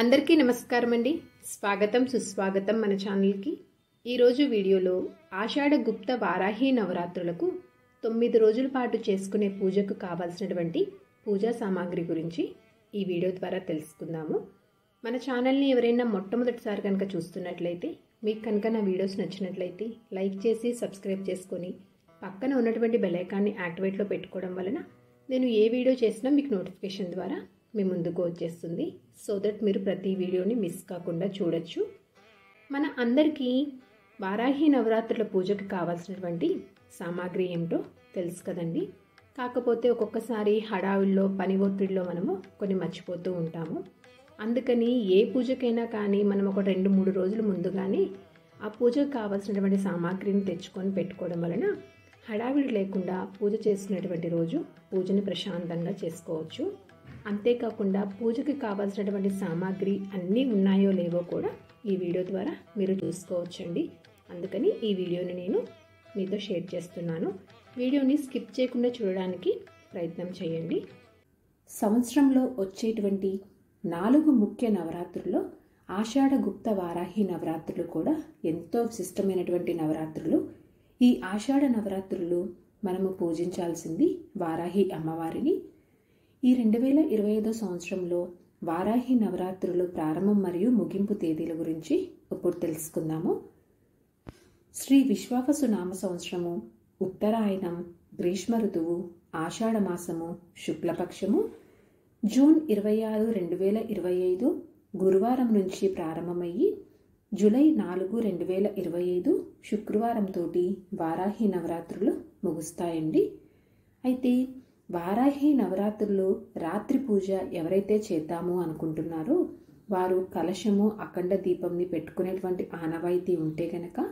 అందరికీ నమస్కారం అండి. స్వాగతం సుస్వాగతం మన ఛానల్కి. ఈరోజు వీడియోలో ఆషాఢ గుప్త వారాహి నవరాత్రులకు 9 రోజుల పాటు చేసుకునే పూజకు కావాల్సినటువంటి పూజా సామాగ్రి గురించి ఈ వీడియో ద్వారా తెలుసుకుందాము. మన ఛానల్ని ఎవరైనా మొట్టమొదటిసారి కనుక చూస్తున్నట్లయితే, మీకు కనుక నా వీడియోస్ నచ్చినట్లయితే లైక్ చేసి సబ్స్క్రైబ్ చేసుకొని పక్కన ఉన్నటువంటి బెల్ ఐకాన్ని యాక్టివేట్లో పెట్టుకోవడం వలన నేను ఏ వీడియో చేసినా మీకు నోటిఫికేషన్ ద్వారా మీ ముందుకు వచ్చేస్తుంది. సో దట్ మీరు ప్రతి వీడియోని మిస్ కాకుండా చూడొచ్చు. మన అందరికీ వారాహి నవరాత్రుల పూజకు కావాల్సినటువంటి సామాగ్రి ఏమిటో తెలుసు కదండి. కాకపోతే ఒక్కొక్కసారి హడావిల్లో పని ఒత్తిడిలో మనము కొన్ని మర్చిపోతూ ఉంటాము. అందుకని ఏ పూజకైనా కానీ మనం ఒక 2-3 రోజుల ముందుగానే ఆ పూజకు కావాల్సినటువంటి సామాగ్రిని తెచ్చుకొని పెట్టుకోవడం వలన హడావిడి లేకుండా పూజ చేసుకునేటువంటి రోజు పూజని ప్రశాంతంగా చేసుకోవచ్చు. అంతేకాకుండా పూజకి కావాల్సినటువంటి సామాగ్రి అన్నీ ఉన్నాయో లేవో కూడా ఈ వీడియో ద్వారా మీరు చూసుకోవచ్చండి. అందుకని ఈ వీడియోని నేను మీతో షేర్ చేస్తున్నాను. వీడియోని స్కిప్ చేయకుండా చూడడానికి ప్రయత్నం చేయండి. సంవత్సరంలో వచ్చేటువంటి 4 ముఖ్య నవరాత్రుల్లో ఆషాఢ గుప్త వారాహి నవరాత్రులు కూడా ఎంతో విశిష్టమైనటువంటి నవరాత్రులు. ఈ ఆషాఢ నవరాత్రులు మనము పూజించాల్సింది వారాహి అమ్మవారిని. ఈ 2025 సంవత్సరంలో వారాహి నవరాత్రులు ప్రారంభం మరియు ముగింపు తేదీల గురించి ఇప్పుడు తెలుసుకుందాము. శ్రీ విశ్వావసు నామ సంవత్సరము, ఉత్తరాయణం, గ్రీష్మ ఋతువు, ఆషాఢ మాసము, శుక్లపక్షము, జూన్ 26, 2025 గురువారం నుంచి ప్రారంభమయ్యి జూలై 4, 2025 శుక్రవారంతో వారాహి నవరాత్రులు ముగుస్తాయండి. అయితే వారాహి నవరాత్రులు రాత్రి పూజ ఎవరైతే చేద్దాము అనుకుంటున్నారో వారు కలశము, అఖండ దీపంని పెట్టుకునేటువంటి ఆనవాయితీ ఉంటే గనక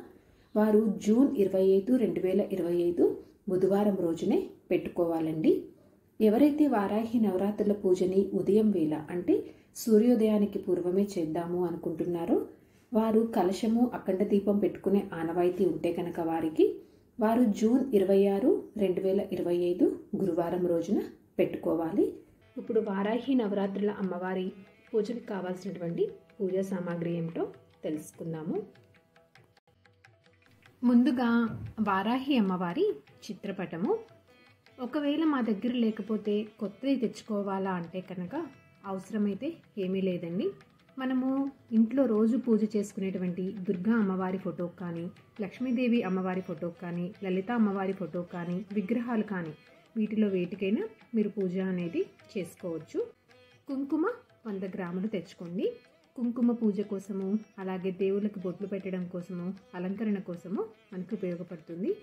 వారు జూన్ 25, 2025 బుధవారం రోజునే పెట్టుకోవాలండి. ఎవరైతే వారాహి నవరాత్రుల పూజని ఉదయం వేళ అంటే సూర్యోదయానికి పూర్వమే చేద్దాము అనుకుంటున్నారో వారు కలశము, అఖండ దీపం పెట్టుకునే ఆనవాయితీ ఉంటే కనుక వారు జూన్ 26, 2025 గురువారం రోజున పెట్టుకోవాలి. ఇప్పుడు వారాహి నవరాత్రుల అమ్మవారి పూజకు కావాల్సినటువంటి పూజా సామాగ్రి ఏమిటో తెలుసుకుందాము. ముందుగా వారాహి అమ్మవారి చిత్రపటము. ఒకవేళ మా దగ్గర లేకపోతే కొత్తది తెచ్చుకోవాలా అంటే కనుక అవసరమైతే ఏమీ లేదండి. మనము ఇంట్లో రోజు పూజ చేసుకునేటువంటి దుర్గా అమ్మవారి ఫోటోకి కానీ, లక్ష్మీదేవి అమ్మవారి ఫోటోకి కానీ, లలిత అమ్మవారి ఫోటోకి కానీ, విగ్రహాలు కానీ వీటిలో వేటికైనా మీరు పూజ అనేది చేసుకోవచ్చు. కుంకుమ 100 గ్రాములు తెచ్చుకోండి. కుంకుమ పూజ కోసము, అలాగే దేవుళ్ళకి బొట్లు పెట్టడం కోసము, అలంకరణ కోసము మనకు ఉపయోగపడుతుంది.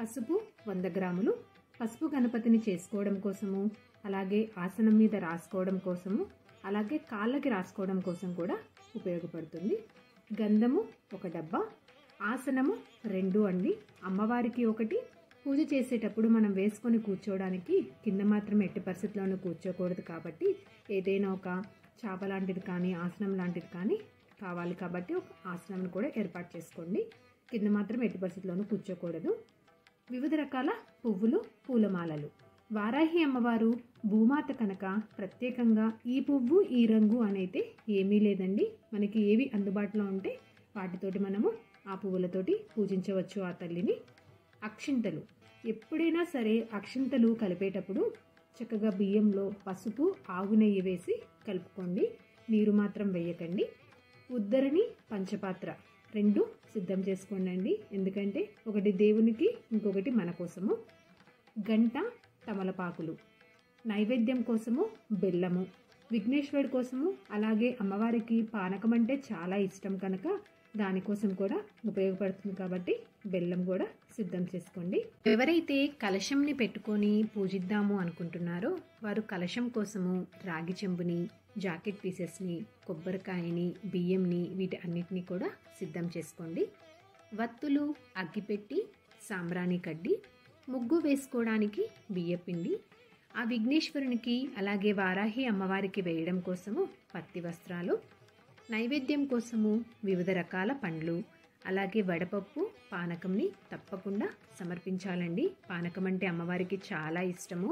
పసుపు 100 గ్రాములు. పసుపు గణపతిని చేసుకోవడం కోసము, అలాగే ఆసనం మీద రాసుకోవడం కోసము, అలాగే కాళ్ళకి రాసుకోవడం కోసం కూడా ఉపయోగపడుతుంది. గంధము 1 డబ్బా. ఆసనము 2 అండి. అమ్మవారికి 1. పూజ చేసేటప్పుడు మనం వేసుకొని కూర్చోవడానికి కింద మాత్రం ఎట్టి పరిస్థితుల్లోనూ కూర్చోకూడదు కాబట్టి ఏదైనా ఒక చాప లాంటిది కానీ, ఆసనం లాంటిది కానీ కావాలి కాబట్టి ఒక ఆసనం కూడా ఏర్పాటు చేసుకోండి. కింద మాత్రం ఎట్టి పరిస్థితుల్లోనూ కూర్చోకూడదు. వివిధ రకాల పువ్వులు, పూలమాలలు. వారాహి అమ్మవారు భూమాత కనుక ప్రత్యేకంగా ఈ పువ్వు, ఈ రంగు అనైతే ఏమీ లేదండి. మనకి ఏవి అందుబాటులో ఉంటే వాటితోటి మనము ఆ పువ్వులతోటి పూజించవచ్చు ఆ తల్లిని. అక్షింతలు. ఎప్పుడైనా సరే అక్షింతలు కలిపేటప్పుడు చక్కగా బియ్యంలో పసుపు, ఆవు నెయ్యి వేసి కలుపుకోండి. నీరు మాత్రం వేయకండి. ఉద్దరిని, పంచపాత్ర 2 సిద్ధం చేసుకోండి. ఎందుకంటే ఒకటి దేవునికి, ఇంకొకటి మన కోసము. గంట, తమలపాకులు. నైవేద్యం కోసము బెల్లము. విఘ్నేశ్వరుడి కోసము, అలాగే అమ్మవారికి పానకం అంటే చాలా ఇష్టం కనుక దానికోసం కూడా ఉపయోగపడుతుంది కాబట్టి బెల్లం కూడా సిద్ధం చేసుకోండి. ఎవరైతే కలశంని పెట్టుకొని పూజిద్దాము అనుకుంటున్నారో వారు కలశం కోసము రాగి చెంబుని, జాకెట్ పీసెస్ని, కొబ్బరికాయని, బియ్యంని వీటి అన్నిటినీ కూడా సిద్ధం చేసుకోండి. వత్తులు, అగ్గిపెట్టి, సాంబ్రాణి కడ్డి, ముగ్గు వేసుకోవడానికి బియ్యపిండి, ఆ విఘ్నేశ్వరునికి అలాగే వారాహి అమ్మవారికి వేయడం కోసము పత్తి వస్త్రాలు, నైవేద్యం కోసము వివిధ రకాల పండ్లు, అలాగే వడపప్పు, పానకంని తప్పకుండా సమర్పించాలండి. పానకం అంటే అమ్మవారికి చాలా ఇష్టము.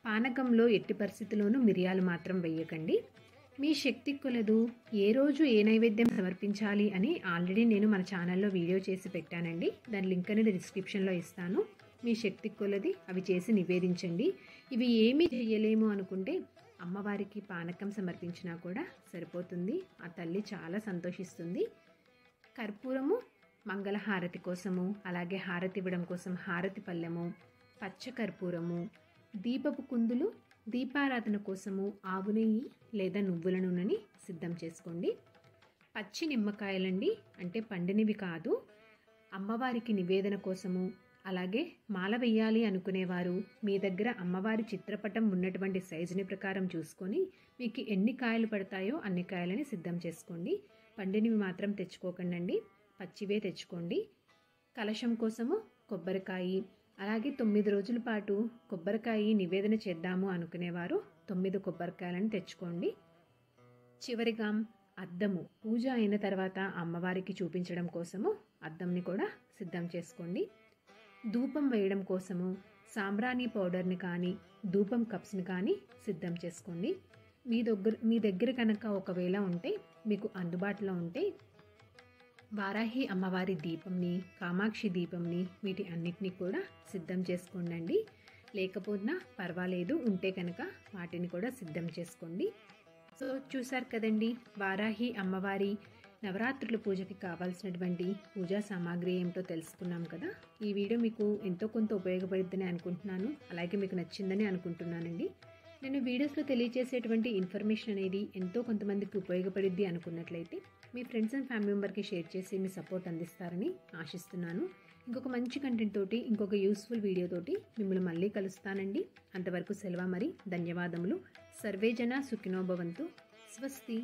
పానకంలో ఎట్టి పరిస్థితుల్లోనూ మిరియాలు మాత్రం వేయకండి. మీ శక్తి కొలదు ఏ రోజు ఏ నైవేద్యం సమర్పించాలి అని ఆల్రెడీ నేను మన ఛానల్లో వీడియో చేసి పెట్టానండి. దాని లింక్ అనేది డిస్క్రిప్షన్లో ఇస్తాను. మీ శక్తి కొలది అవి చేసి నివేదించండి. ఇవి ఏమీ చేయలేము అనుకుంటే అమ్మవారికి పానకం సమర్పించినా కూడా సరిపోతుంది. ఆ తల్లి చాలా సంతోషిస్తుంది. కర్పూరము మంగళహారతి కోసము, అలాగే హారతి ఇవ్వడం కోసం హారతి పళ్ళెము, పచ్చ కర్పూరము, దీపపు కుందులు, దీపారాధన కోసము ఆవు నెయ్యి లేదా నువ్వుల నూనెని సిద్ధం చేసుకోండి. పచ్చి నిమ్మకాయలండి, అంటే పండినవి కాదు. అమ్మవారికి నివేదన కోసము, అలాగే మాల వెయ్యాలి అనుకునేవారు మీ దగ్గర అమ్మవారి చిత్రపటం ఉన్నటువంటి సైజుని ప్రకారం చూసుకొని మీకు ఎన్ని కాయలు పడతాయో అన్ని కాయలని సిద్ధం చేసుకోండి. పండినవి మాత్రం తెచ్చుకోకండి, పచ్చివే తెచ్చుకోండి. కలశం కోసము కొబ్బరికాయ, అలాగే 9 రోజుల పాటు కొబ్బరికాయ నివేదన చేద్దాము అనుకునేవారు 9 కొబ్బరికాయలను తెచ్చుకోండి. చివరిగా అద్దము, పూజ అయిన తర్వాత అమ్మవారికి చూపించడం కోసము అద్దంని కూడా సిద్ధం చేసుకోండి. ధూపం వేయడం కోసము సాంబ్రాణి పౌడర్ని కానీ ధూపం కప్స్ని కానీ సిద్ధం చేసుకోండి. మీ దగ్గర కనుక ఒకవేళ ఉంటే, మీకు అందుబాటులో ఉంటే వారాహి అమ్మవారి దీపంని, కామాక్షి దీపంని, వీటి అన్నిటినీ కూడా సిద్ధం చేసుకోండి. లేకపోయినా పర్వాలేదు, ఉంటే కనుక వాటిని కూడా సిద్ధం చేసుకోండి. సో చూసారు కదండి, వారాహి అమ్మవారి నవరాత్రుల పూజకి కావాల్సినటువంటి పూజా సామాగ్రి ఏమిటో తెలుసుకున్నాం కదా. ఈ వీడియో మీకు ఎంతో కొంత ఉపయోగపడుతుందని అనుకుంటున్నాను, అలాగే మీకు నచ్చిందని అనుకుంటున్నానండి. నేను వీడియోస్లో తెలియజేసేటువంటి ఇన్ఫర్మేషన్ అనేది ఎంతో కొంతమందికి ఉపయోగపడిద్ది అనుకున్నట్లయితే మీ ఫ్రెండ్స్ అండ్ ఫ్యామిలీ మెంబర్కి షేర్ చేసి మీ సపోర్ట్ అందిస్తారని ఆశిస్తున్నాను. ఇంకొక మంచి కంటెంట్ తోటి, ఇంకొక యూస్ఫుల్ వీడియో తోటి మిమ్మల్ని మళ్ళీ కలుస్తానండి. అంతవరకు సెలవు, మరి ధన్యవాదములు. సర్వేజన సుఖినో భవంతు. స్వస్తి.